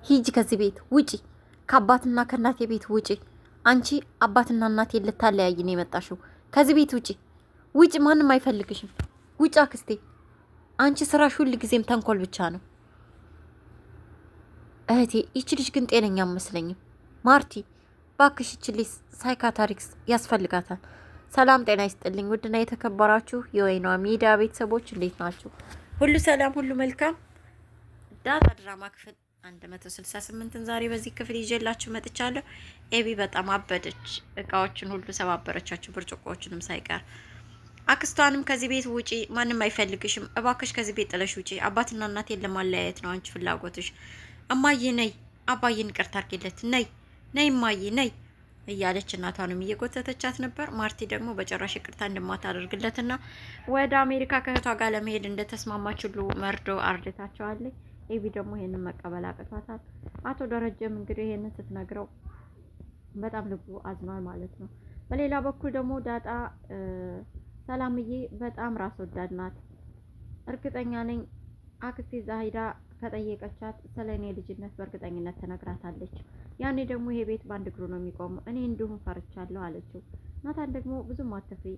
ሂጂ ከዚህ ቤት ውጪ፣ ከአባትና ከእናቴ ቤት ውጪ። አንቺ አባትና እናቴ ልታለያይ ነው የመጣሽው። ከዚህ ቤት ውጪ፣ ውጪ። ማንም አይፈልግሽም። ውጪ አክስቴ። አንቺ ስራሽ ሁል ጊዜም ተንኮል ብቻ ነው። እህቴ ይቺ ልጅ ግን ጤነኛ አመስለኝም። ማርቲ ባክሽ፣ ይቺ ልጅ ሳይካታሪክስ ያስፈልጋታል። ሰላም ጤና ይስጥልኝ። ውድና የተከበራችሁ የወይኗ ሚዲያ ቤተሰቦች እንዴት ናችሁ? ሁሉ ሰላም፣ ሁሉ መልካም። ዳጣ ድራማ ክፍል 168ን ዛሬ በዚህ ክፍል ይዤላችሁ መጥቻለሁ። ኤቢ በጣም አበደች። እቃዎችን ሁሉ ሰባበረቻቸው፣ ብርጭቆዎችንም ሳይቀር። አክስቷንም ከዚህ ቤት ውጪ፣ ማንም አይፈልግሽም፣ እባክሽ ከዚህ ቤት ጥለሽ ውጪ። አባትና እናቴን ለማለያየት ነው አንቺ ፍላጎትሽ። እማዬ ነይ፣ አባዬን ይቅርታ አድርጊለት፣ ነይ ነይ እማዬ ነይ እያለች እናቷንም እየጎተተቻት ነበር። ማርቲ ደግሞ በጭራሽ ይቅርታ እንደማታደርግለትና ወደ አሜሪካ ከእህቷ ጋር ለመሄድ እንደተስማማች ሁሉ መርዶ አርድታቸዋለች። ኤቢ ደግሞ ይሄንን መቀበል አቅቷታል። አቶ ደረጀም እንግዲህ ይሄንን ስትነግረው በጣም ልቡ አዝኗል ማለት ነው። በሌላ በኩል ደግሞ ዳጣ ሰላምዬ በጣም ራስ ወዳድ ናት። እርግጠኛ ነኝ አክስቴ ዛሂዳ ከጠየቀቻት ስለ እኔ ልጅነት በእርግጠኝነት ትነግራታለች። ያኔ ደግሞ ይሄ ቤት በአንድ እግሩ ነው የሚቆመው፣ እኔ እንዲሁም ፈርቻለሁ አለችው። ናታን ደግሞ ብዙም አትፍሪ፣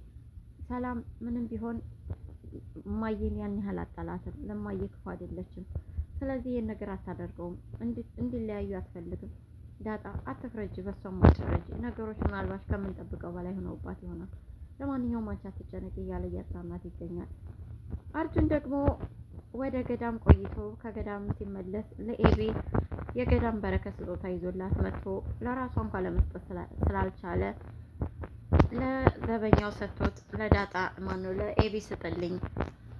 ሰላም ምንም ቢሆን እማዬን ያን ያህል አጠላትም፣ ለማዬ ክፉ አይደለችም። ስለዚህ ይህን ነገር አታደርገውም፣ እንዲለያዩ አትፈልግም። ዳጣ አትፍረጅ፣ በሷም አትፍረጅ፣ ነገሮች ምናልባት ከምንጠብቀው በላይ ሆነውባት ይሆናል። ለማንኛውም አንቺ አትጨነቂ እያለ እያጽናናት ይገኛል። አርጁን ደግሞ ወደ ገዳም ቆይቶ ከገዳም ሲመለስ ለኤቢ የገዳም በረከት ስጦታ ይዞላት መጥቶ ለራሷ እንኳን ለመስጠት ስላልቻለ ለዘበኛው ሰጥቶት ለዳጣ ማነው ለኤቢ ስጥልኝ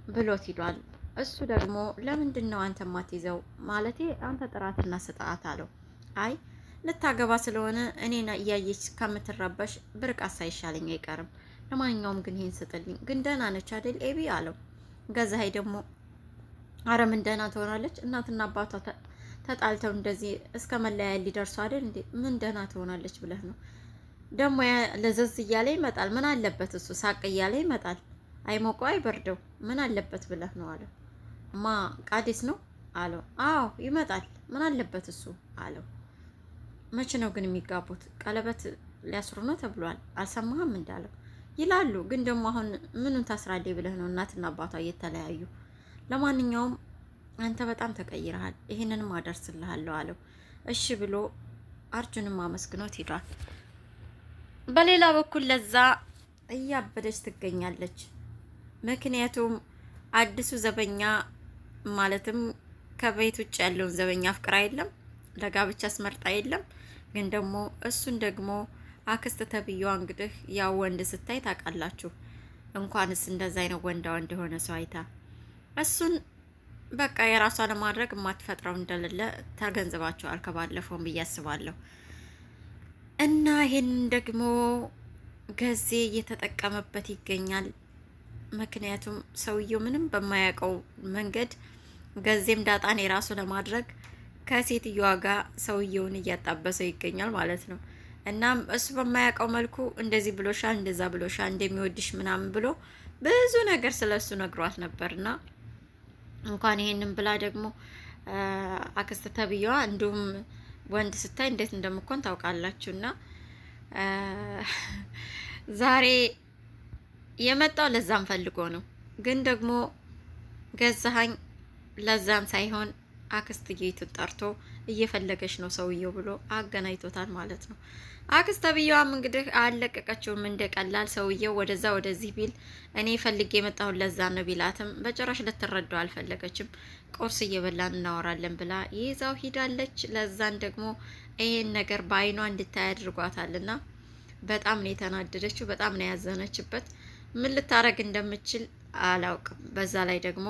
ብሎት ሂዷል። እሱ ደግሞ ለምንድን ነው አንተ ማትይዘው? ማለቴ አንተ ጥራትና ስጣት አለው። አይ ልታገባ ስለሆነ እኔና እያየች ከምትረበሽ ብርቃት ሳይሻለኝ አይቀርም። ለማንኛውም ግን ይሄን ስጥልኝ። ግን ደህና ነች አይደል ኤቢ አለው። ገዛኸኝ ደግሞ አረ ምን ደህና ትሆናለች? እናትና አባቷ ተጣልተው እንደዚህ እስከ መለያየት ሊደርሱ አይደል እንዴ? ምን ደህና ትሆናለች ብለህ ነው? ደግሞ ለዘዝ እያለ ይመጣል። ምን አለበት እሱ ሳቅ እያለ ይመጣል። አይሞቀው አይበርደው። ምን አለበት ብለህ ነው አለው። ማ ቃዲስ ነው አለው። አዎ ይመጣል። ምን አለበት እሱ አለው። መቼ ነው ግን የሚጋቡት? ቀለበት ሊያስሩ ነው ተብሏል። አልሰማህም እንዳለው ይላሉ። ግን ደግሞ አሁን ምኑን ታስራለች ብለህ ነው? እናትና አባቷ እየተለያዩ። ለማንኛውም አንተ በጣም ተቀይረሃል፣ ይሄንንም አደርስልሃለሁ አለው። እሺ ብሎ አርጁንም አመስግኖት ሄዷል። በሌላ በኩል ለዛ እያበደች ትገኛለች። ምክንያቱም አዲሱ ዘበኛ ማለትም ከቤት ውጭ ያለውን ዘበኛ አፍቅራ የለም ለጋብቻ አስመርጣ የለም። ግን ደግሞ እሱን ደግሞ አክስት ተብዬዋ እንግዲህ ያው ወንድ ስታይ ታውቃላችሁ። እንኳንስ እንደዛ አይነት ወንዳ ወንድ የሆነ ሰው አይታ እሱን በቃ የራሷ ለማድረግ የማትፈጥረው እንደሌለ ተገንዝባችኋል ከባለፈውም ብዬ አስባለሁ። እና ይሄንን ደግሞ ገዜ እየተጠቀመበት ይገኛል። ምክንያቱም ሰውየው ምንም በማያውቀው መንገድ ገዜም ዳጣን የራሱ ለማድረግ ከሴትዮዋ ጋር ሰውየውን እያጣበሰው ይገኛል ማለት ነው። እናም እሱ በማያውቀው መልኩ እንደዚህ ብሎሻል፣ እንደዛ ብሎሻል፣ እንደሚወድሽ ምናምን ብሎ ብዙ ነገር ስለሱ ነግሯት ነበርና እንኳን ይሄንን ብላ ደግሞ አክስት ተብዬዋ እንዲሁም ወንድ ስታይ እንዴት እንደምኮን ታውቃላችሁና ዛሬ የመጣው ለዛም ፈልጎ ነው። ግን ደግሞ ገዛኸኝ ለዛም ሳይሆን አክስትዬቱን ጠርቶ እየፈለገች ነው ሰውየው ብሎ አገናኝቶታል ማለት ነው። አክስት ተብዬዋም እንግዲህ አለቀቀችውም እንደቀላል። ሰውየው ወደዛ ወደዚህ ቢል እኔ ፈልጌ የመጣሁት ለዛ ነው ቢላትም በጭራሽ ልትረዳው አልፈለገችም። ቁርስ እየበላን እናወራለን ብላ ይዛው ሂዳለች። ለዛን ደግሞ ይሄን ነገር በአይኗ እንድታይ አድርጓታልና በጣም ነው የተናደደችው፣ በጣም ነው ያዘነችበት። ምን ልታረግ እንደምችል አላውቅም። በዛ ላይ ደግሞ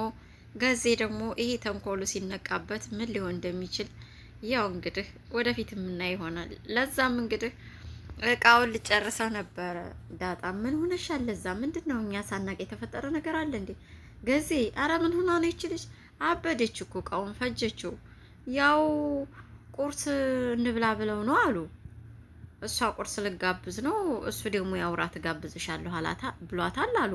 ገዜ ደግሞ ይሄ ተንኮሉ ሲነቃበት ምን ሊሆን እንደሚችል ያው እንግዲህ ወደፊት የምናይ ይሆናል። ለዛም እንግዲህ እቃውን ልጨርሰው ነበረ። ዳጣ ምን ሆነሻል? ለዛ ምንድነው? እኛ ሳናቅ የተፈጠረ ነገር አለ እንዴ? ገዜ አረ ምን ሆና ነው ይችልሽ? አበደች እኮ እቃውን ፈጀችው። ያው ቁርስ እንብላ ብለው ነው አሉ። እሷ ቁርስ ልጋብዝ ነው፣ እሱ ደግሞ ያው ራት ጋብዝሻለሁ አላታ ብሏታል አሉ።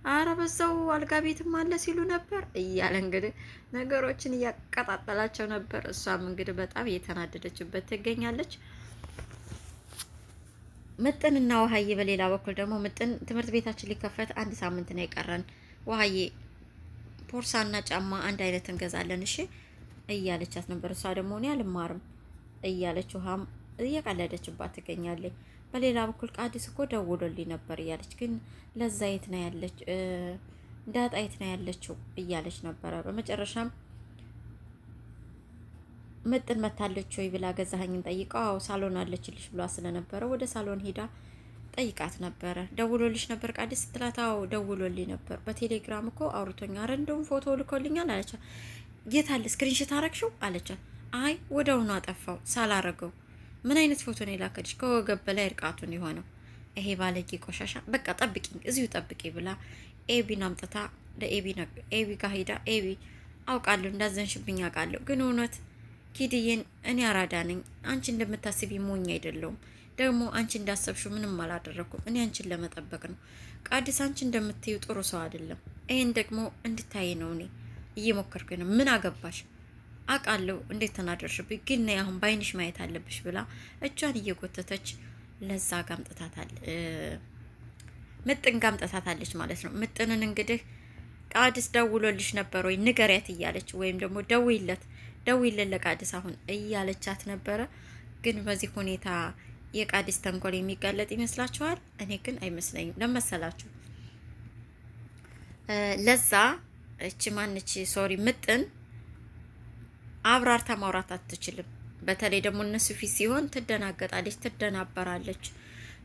አረ በዛው አልጋ ቤትም አለ ሲሉ ነበር እያለ እንግዲህ ነገሮችን እያቀጣጠላቸው ነበር። እሷም እንግዲህ በጣም እየተናደደችበት ትገኛለች። ምጥንና ውሀዬ በሌላ በኩል ደግሞ ምጥን ትምህርት ቤታችን ሊከፈት አንድ ሳምንት ነው የቀረን፣ ውሀዬ ቦርሳና ጫማ አንድ አይነት እንገዛለን እሺ እያለቻት ነበር። እሷ ደግሞ እኔ አልማርም እያለች ውሀም እየቀለደችባት ትገኛለች። በሌላ በኩል ቃዲስ እኮ ደውሎልኝ ነበር እያለች ግን ለዛ የት ነው ያለች ዳጣ የት ነው ያለችው እያለች ነበረ። በመጨረሻም ምጥን መታለች ወይ ብላ ገዛኸኝን ጠይቀው አዎ ሳሎን አለችልሽ ብሏ ስለነበረ ወደ ሳሎን ሄዳ ጠይቃት ነበረ። ደውሎልሽ ነበር ቃዲስ ስትላት አዎ ደውሎልኝ ነበር በቴሌግራም እኮ አውርቶኛ፣ አረ እንደውም ፎቶ ልኮልኛል አለቻት። የት አለ ስክሪንሾት አረግሽው አለቻት። አይ ወደውኑ አጠፋው ሳላረገው። ምን አይነት ፎቶ ነው የላከልሽ? ከወገብ በላይ እርቃቱን የሆነው ይሄ ባለጌ ቆሻሻ። በቃ ጠብቂኝ እዚሁ ጠብቂ ብላ ኤቢን አምጥታ ኤቢ ጋር ሄዳ ኤቢ አውቃለሁ እንዳዘንሽብኝ አውቃለሁ፣ ግን እውነት ኪድዬን እኔ አራዳ ነኝ። አንቺ እንደምታስቢ ሞኝ አይደለሁም። ደግሞ አንቺ እንዳሰብሽው ምንም አላደረኩም። እኔ አንቺን ለመጠበቅ ነው። ቃዲስ አንቺ እንደምትዩ ጥሩ ሰው አይደለም። ይሄን ደግሞ እንድታይ ነው እኔ እየሞከርኩ ነው። ምን አገባሽ? አውቃለሁ እንዴት ተናደርሽብኝ፣ ግን ነይ አሁን ባይንሽ ማየት አለብሽ ብላ እጇን እየጎተተች ለዛ ጋምጥታታል። ምጥን ጋምጥታታለች ማለት ነው። ምጥንን እንግዲህ ቃዲስ ደውሎልሽ ነበር ወይ ንገሪያት እያለች ወይም ደግሞ ደውይለት ለቃዲስ አሁን እያለቻት ነበረ። ግን በዚህ ሁኔታ የቃዲስ ተንኮል የሚጋለጥ ይመስላችኋል? እኔ ግን አይመስለኝም። ለመሰላችሁ ለዛ እቺ ማንች ሶሪ ምጥን አብራርታ ማውራት አትችልም። በተለይ ደግሞ እነሱ ፊት ሲሆን ትደናገጣለች፣ ትደናበራለች።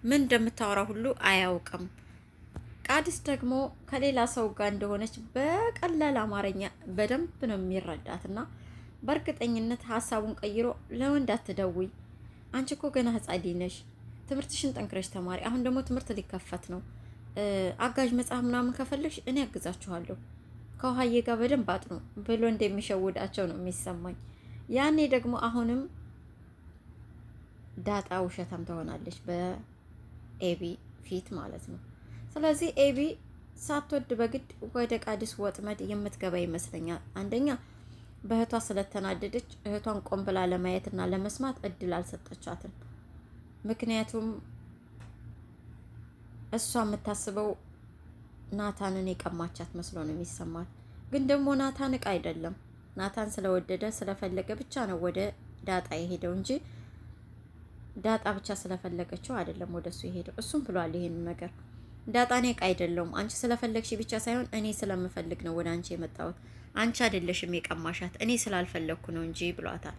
ምን እንደምታወራ ሁሉ አያውቅም። ቃዲስ ደግሞ ከሌላ ሰው ጋር እንደሆነች በቀላል አማርኛ በደንብ ነው የሚረዳትና በእርግጠኝነት ሀሳቡን ቀይሮ ለወንድ አትደውይ፣ አንቺ እኮ ገና ህጻን ነሽ፣ ትምህርትሽን ጠንክረሽ ተማሪ፣ አሁን ደግሞ ትምህርት ሊከፈት ነው፣ አጋዥ መጽሐፍ ምናምን ከፈለግሽ እኔ ያግዛችኋለሁ፣ ከውሀዬ ጋር በደንብ አጥኑ ብሎ እንደሚሸውዳቸው ነው የሚሰማኝ። ያኔ ደግሞ አሁንም ዳጣ ውሸታም ትሆናለች በኤቢ ፊት ማለት ነው። ስለዚህ ኤቢ ሳትወድ በግድ ወደ ቃዲስ ወጥመድ የምትገባ ይመስለኛል። አንደኛ በእህቷ ስለተናደደች እህቷን ቆም ብላ ለማየትና ለመስማት እድል አልሰጠቻትም። ምክንያቱም እሷ የምታስበው ናታንን የቀማቻት መስሎ ነው የሚሰማት። ግን ደግሞ ናታን እቃ አይደለም። ናታን ስለወደደ ስለፈለገ ብቻ ነው ወደ ዳጣ የሄደው እንጂ ዳጣ ብቻ ስለፈለገችው አይደለም ወደሱ የሄደው። እሱም ብሏል ይሄንን ነገር ዳጣ እኔ እቃ አይደለሁም፣ አንቺ ስለፈለግሽ ብቻ ሳይሆን እኔ ስለምፈልግ ነው ወደ አንቺ የመጣሁት፣ አንቺ አይደለሽም የቀማሻት እኔ ስላልፈለግኩ ነው እንጂ ብሏታል።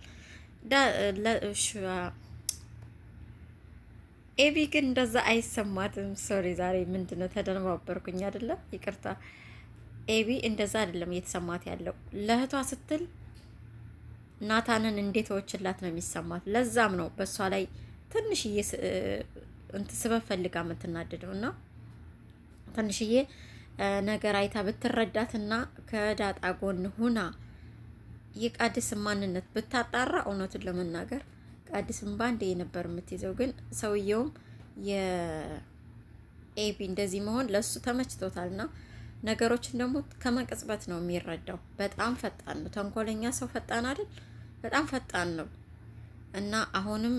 ኤቢ ግን እንደዛ አይሰማትም። ሶሪ ዛሬ ምንድነው ተደነባበርኩኝ አይደለም፣ ይቅርታ። ኤቢ እንደዛ አይደለም እየተሰማት ያለው ለእህቷ ስትል ናታንን እንዴት ወችላት ነው የሚሰማት። ለዛም ነው በእሷ ላይ ትንሽዬ ስበብ ፈልጋ የምትናደደው እና ትንሽዬ ነገር አይታ ብትረዳትና ከዳጣ ጎን ሁና የቃዲስ ማንነት ብታጣራ እውነቱን ለመናገር ቃዲስም ባንዴ ነበር የምትይዘው። ግን ሰውየውም የኤቢ እንደዚህ መሆን ለሱ ተመችቶታልና ነገሮችን ደግሞ ከመቅጽበት ነው የሚረዳው። በጣም ፈጣን ነው። ተንኮለኛ ሰው ፈጣን አይደል? በጣም ፈጣን ነው እና አሁንም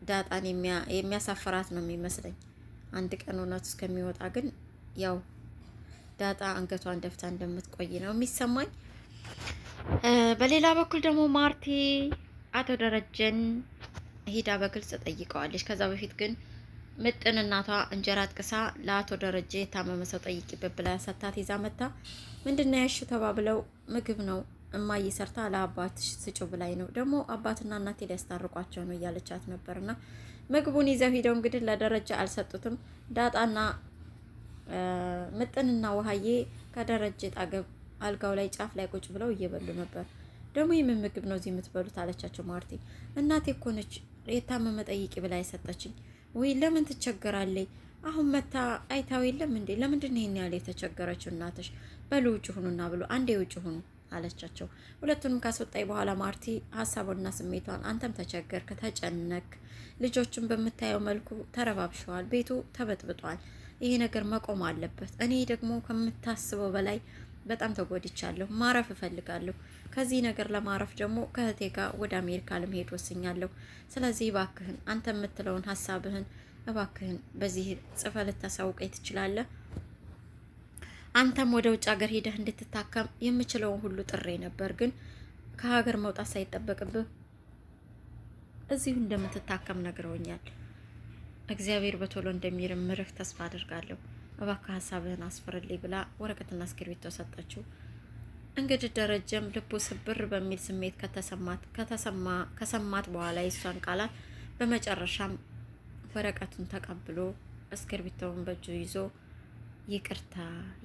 ዳጣን የሚያሳፍራት ነው የሚመስለኝ። አንድ ቀን እውነቱ እስከሚወጣ ግን ያው ዳጣ አንገቷን ደፍታ እንደምትቆይ ነው የሚሰማኝ። በሌላ በኩል ደግሞ ማርቲ አቶ ደረጀን ሂዳ በግልጽ ጠይቀዋለች። ከዛ በፊት ግን ምጥን እናቷ እንጀራ አጥቅሳ ለአቶ ደረጀ የታመመ ሰው ጠይቂበት ብላ ሰታት ይዛ መታ ምንድነው ያሽ ተባብለው ምግብ ነው እማዬ ሰርታ ለአባትሽ ስጪው ብላኝ ነው፣ ደግሞ አባትና እናቴ ሊያስታርቋቸው ነው እያለቻት ነበርና ምግቡን ይዘው ሂደው እንግዲህ ለደረጃ አልሰጡትም። ዳጣና ምጥንና ውሀዬ ከደረጀ ጣገብ አልጋው ላይ ጫፍ ላይ ቁጭ ብለው እየበሉ ነበር። ደግሞ የምን ምግብ ነው እዚህ የምትበሉት አለቻቸው ማርቲ። እናቴ እኮ ነች የታመመ ጠይቂ ብላ የሰጠችኝ። ወይ ለምን ትቸገራለች? አሁን መታ አይታው የለም እንዴ? ለምንድን ነው ይሄን ያህል የተቸገረችው እናትሽ? በሉ ውጭ ሁኑና ብሎ አንዴ ውጭ ሁኑ አለቻቸው። ሁለቱንም ካስወጣይ በኋላ ማርቲ ሀሳቡና ስሜቷን አንተም ተቸገርክ፣ ተጨነክ፣ ልጆቹን በምታየው መልኩ ተረባብሸዋል። ቤቱ ተበጥብጧል። ይሄ ነገር መቆም አለበት። እኔ ደግሞ ከምታስበው በላይ በጣም ተጎድቻለሁ። ማረፍ እፈልጋለሁ። ከዚህ ነገር ለማረፍ ደግሞ ከእህቴ ጋር ወደ አሜሪካ ለመሄድ ወስኛለሁ። ስለዚህ እባክህን አንተ የምትለውን ሀሳብህን እባክህን በዚህ ጽፈህ ልታሳውቀኝ ትችላለህ? አንተም ወደ ውጭ ሀገር ሄደህ እንድትታከም የምችለውን ሁሉ ጥሬ ነበር፣ ግን ከሀገር መውጣት ሳይጠበቅብህ እዚሁ እንደምትታከም ነግረውኛል። እግዚአብሔር በቶሎ እንደሚምርህ ተስፋ አድርጋለሁ። እባክህ ሀሳብህን አስፍርልኝ ብላ ወረቀትና እስክሪብቶ ሰጠችው። እንግዲህ ደረጀም ልቡ ስብር በሚል ስሜት ከሰማት በኋላ የሷን ቃላት በመጨረሻም ወረቀቱን ተቀብሎ እስክሪብቶውን በእጁ ይዞ ይቅርታ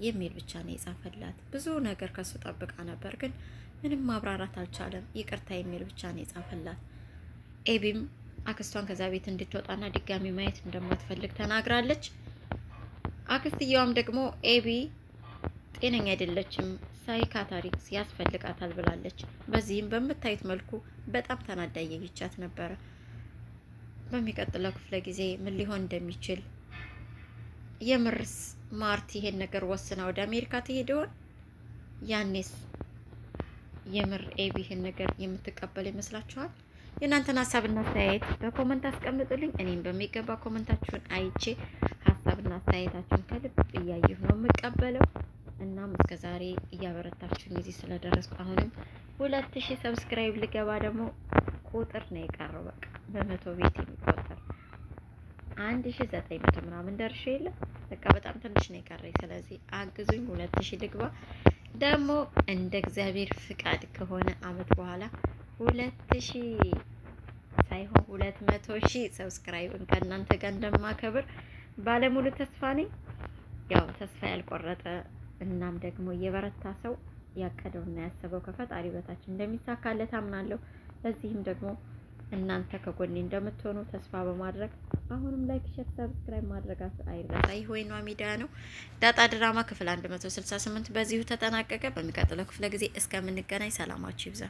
የሚል ብቻ ነው የጻፈላት። ብዙ ነገር ከሱ ጠብቃ ነበር፣ ግን ምንም ማብራራት አልቻለም። ይቅርታ የሚል ብቻ ነው የጻፈላት። ኤቢም አክስቷን ከዛ ቤት እንድትወጣና ድጋሚ ማየት እንደማትፈልግ ተናግራለች። አክስትየዋም ደግሞ ኤቢ ጤነኛ አይደለችም፣ ሳይካታሪክስ ያስፈልጋታል ብላለች። በዚህም በምታዩት መልኩ በጣም ተናዳ እያየቻት ነበረ። በሚቀጥለው ክፍለ ጊዜ ምን ሊሆን እንደሚችል የምርስ ማርቲ ይሄን ነገር ወስና ወደ አሜሪካ ትሄድ ይሆን? ያኔስ የምር ኤቢ ይሄን ነገር የምትቀበል ይመስላችኋል? የእናንተን ሀሳብና አስተያየት በኮመንት አስቀምጡልኝ። እኔም በሚገባ ኮመንታችሁን አይቼ ሀሳብና አስተያየታችሁን ከልብ እያየሁ ነው የምቀበለው። እናም እስከዛሬ እያበረታችሁኝ እዚህ ስለደረስኩ አሁንም 2000 ሰብስክራይብ ልገባ ደግሞ ቁጥር ነው የቀረው። በቃ በመቶ ቤት የሚቆጠር 1900 ምናምን ደርሼ የለ በቃ በጣም ትንሽ ነው የቀረኝ። ስለዚህ አግዙኝ 2000 ልግባ። ደግሞ እንደ እግዚአብሔር ፍቃድ ከሆነ አመት በኋላ 2000 ሳይሆን 200,000 ሰብስክራይብ ከእናንተ ጋር እንደማከብር ባለሙሉ ተስፋ ነኝ። ያው ተስፋ ያልቆረጠ እናም ደግሞ የበረታ ሰው ያቀደውና ያሰበው ከፈጣሪ በታች እንደሚሳካለት አምናለሁ። ለዚህም ደግሞ እናንተ ከጎኔ እንደምትሆኑ ተስፋ በማድረግ አሁንም ላይክ፣ ሼር፣ ሰብስክራይብ ማድረጋችሁ አይረሳ። ይህ ወይኗ ሚዲያ ነው። ዳጣ ድራማ ክፍል 168 በዚሁ ተጠናቀቀ። በሚቀጥለው ክፍለ ጊዜ እስከምንገናኝ ሰላማችሁ ይብዛ።